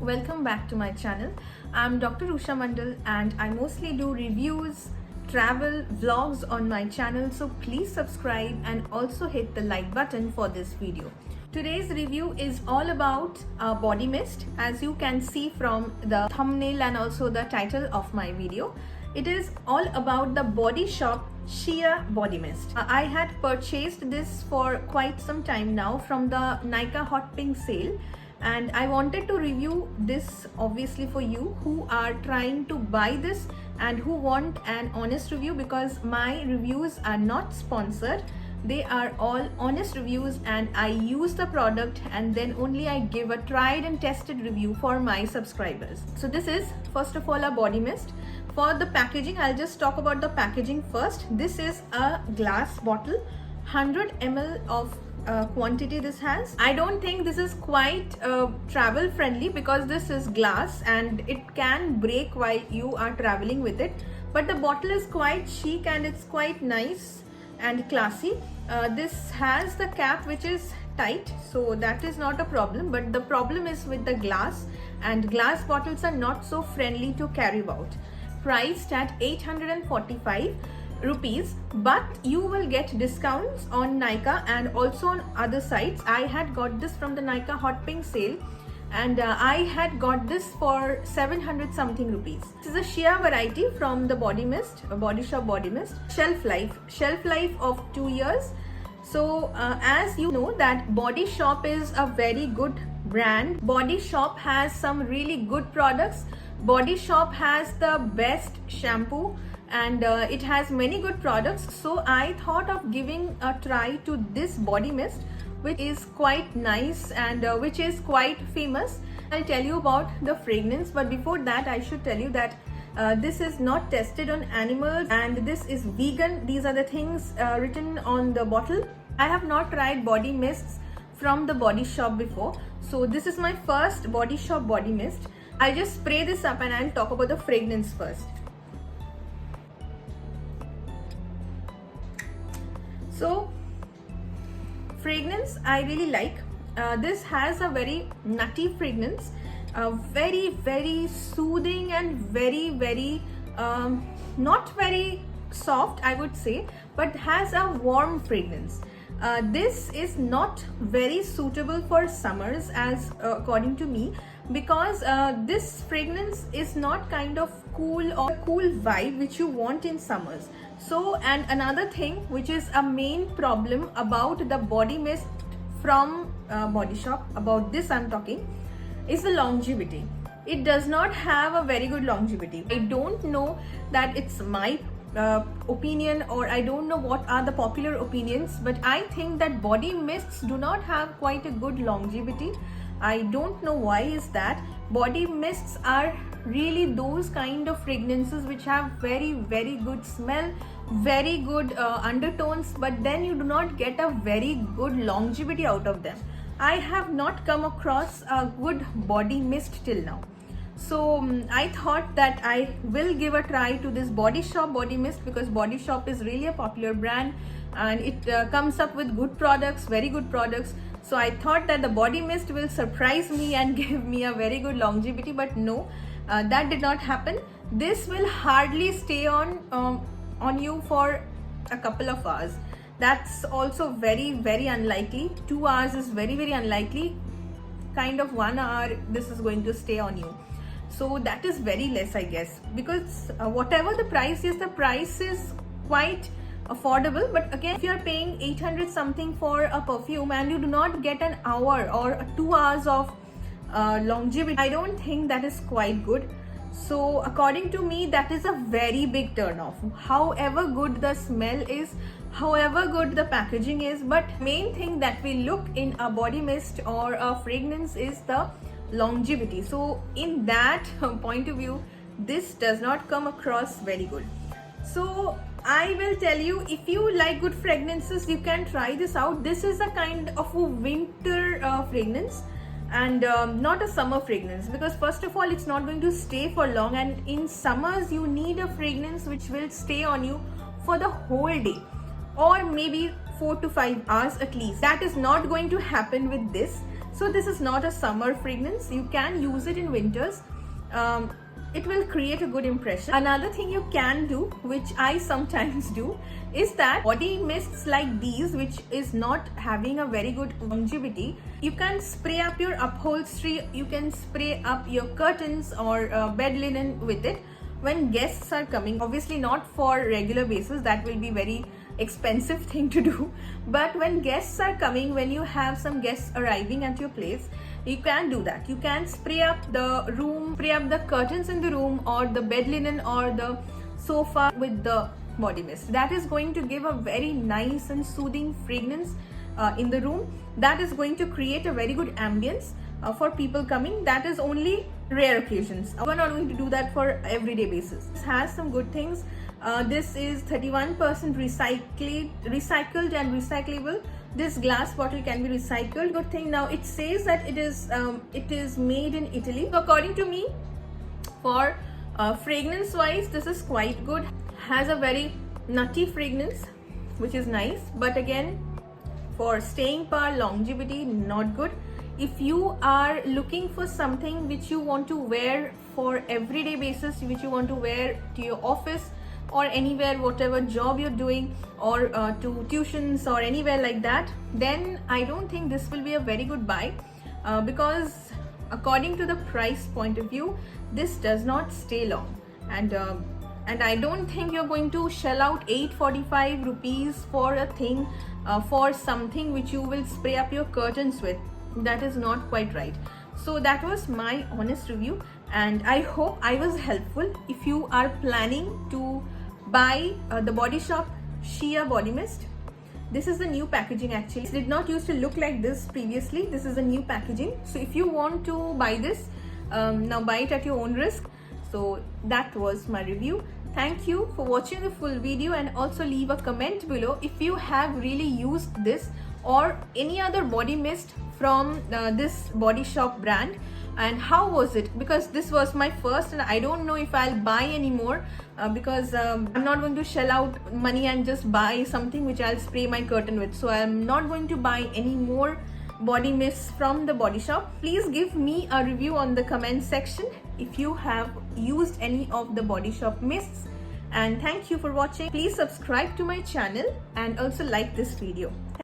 welcome back to my channel. I'm Dr. Usha Mandal and I mostly do reviews, travel, vlogs on my channel, so please subscribe and also hit the like button for this video. Today's review is all about body mist, as you can see from the thumbnail and also the title of my video. It is all about the Body Shop Shea Body Mist. I had purchased this for quite some time now from the Nykaa Hot Pink sale, and I wanted to review this obviously for you who are trying to buy this and who want an honest review, because my reviews are not sponsored. They are all honest reviews and I use the product and then only I give a tried and tested review for my subscribers. So this is first of all a body mist. For the packaging, I'll just talk about the packaging first. This is a glass bottle, 100 ml of quantity this has. I don't think this is quite travel friendly because this is glass and it can break while you are traveling with it, but the bottle is quite chic and it's quite nice and classy. This has the cap which is tight, so that is not a problem, but the problem is with the glass, and glass bottles are not so friendly to carry about. Priced at 845 rupees, but you will get discounts on Nykaa and also on other sites. I had got this from the Nykaa Hot Pink sale and I had got this for 700 something rupees. This is a Shea variety from the body mist, a Body Shop body mist. Shelf life of 2 years. So as you know that Body Shop is a very good brand. Body Shop has some really good products. Body Shop has the best shampoo and it has many good products. So I thought of giving a try to this body mist, which is quite nice and which is quite famous. I'll tell you about the fragrance, but before that I should tell you that this is not tested on animals and this is vegan. These are the things written on the bottle. I have not tried body mists from the Body Shop before, so this is my first Body Shop body mist. I'll just spray this up and I'll talk about the fragrance first. So fragrance I really like. This has a very nutty fragrance, very soothing and very not very soft I would say, but has a warm fragrance. This is not very suitable for summers as according to me, because this fragrance is not kind of cool or cool vibe which you want in summers. So, and another thing which is a main problem about the body mist from Body Shop, about this I'm talking, is the longevity. It does not have a very good longevity. I don't know that it's my opinion or I don't know what are the popular opinions, but I think that body mists do not have quite a good longevity. I don't know why is that. Body mists are really those kind of fragrances which have very good smell, very good undertones, but then you do not get a very good longevity out of them. I have not come across a good body mist till now. So I thought that I will give a try to this Body Shop body mist, because Body Shop is really a popular brand and it comes up with good products, very good products. So I thought that the body mist will surprise me and give me a very good longevity, but no, that did not happen. This will hardly stay on you for a couple of hours. That's also very unlikely. 2 hours is very unlikely. Kind of 1 hour this is going to stay on you. So that is very less I guess, because whatever the price is quite affordable. But again, if you are paying 800 something for a perfume and you do not get an hour or 2 hours of longevity, I don't think that is quite good. So according to me, that is a very big turn off. However good the smell is, however good the packaging is, but main thing that we look in a body mist or a fragrance is the longevity. So in that point of view, this does not come across very good. So I will tell you, if you like good fragrances, you can try this out. This is a kind of a winter fragrance and not a summer fragrance, because first of all it's not going to stay for long, and in summers you need a fragrance which will stay on you for the whole day or maybe 4 to 5 hours at least. That is not going to happen with this. So this is not a summer fragrance. You can use it in winters. It will create a good impression. Another thing you can do, which I sometimes do, is that body mists like these, which is not having a very good longevity, you can spray up your upholstery, you can spray up your curtains or bed linen with it when guests are coming. Obviously not for regular basis, that will be very expensive thing to do, but when guests are coming, when you have some guests arriving at your place, you can do that. You can spray up the room, spray up the curtains in the room or the bed linen or the sofa with the body mist. That is going to give a very nice and soothing fragrance in the room. That is going to create a very good ambience for people coming. That is only rare occasions. We're not going to do that for everyday basis. This has some good things. This is 31% recycled and recyclable. This glass bottle can be recycled. Good thing, now it says that it is made in Italy. So according to me, for fragrance wise, this is quite good. Has a very nutty fragrance, which is nice, but again, for staying power, longevity, not good. If you are looking for something which you want to wear for everyday basis, which you want to wear to your office or anywhere, whatever job you're doing, or to tuitions or anywhere like that, then I don't think this will be a very good buy, because according to the price point of view, this does not stay long, and I don't think you're going to shell out 845 rupees for a thing, for something which you will spray up your curtains with. That is not quite right. So that was my honest review, and I hope I was helpful. If you are planning to buy the Body Shop Shea body mist, this is the new packaging. Actually, it did not used to look like this previously. This is a new packaging. So if you want to buy this, now buy it at your own risk. So that was my review. Thank you for watching the full video, and also leave a comment below if you have really used this or any other body mist from this Body Shop brand, and how was it, because this was my first and I don't know if I'll buy any more, because I'm not going to shell out money and just buy something which I'll spray my curtain with. So I'm not going to buy any more body mists from the Body Shop. Please give me a review on the comment section if you have used any of the Body Shop mists, and thank you for watching. Please subscribe to my channel and also like this video.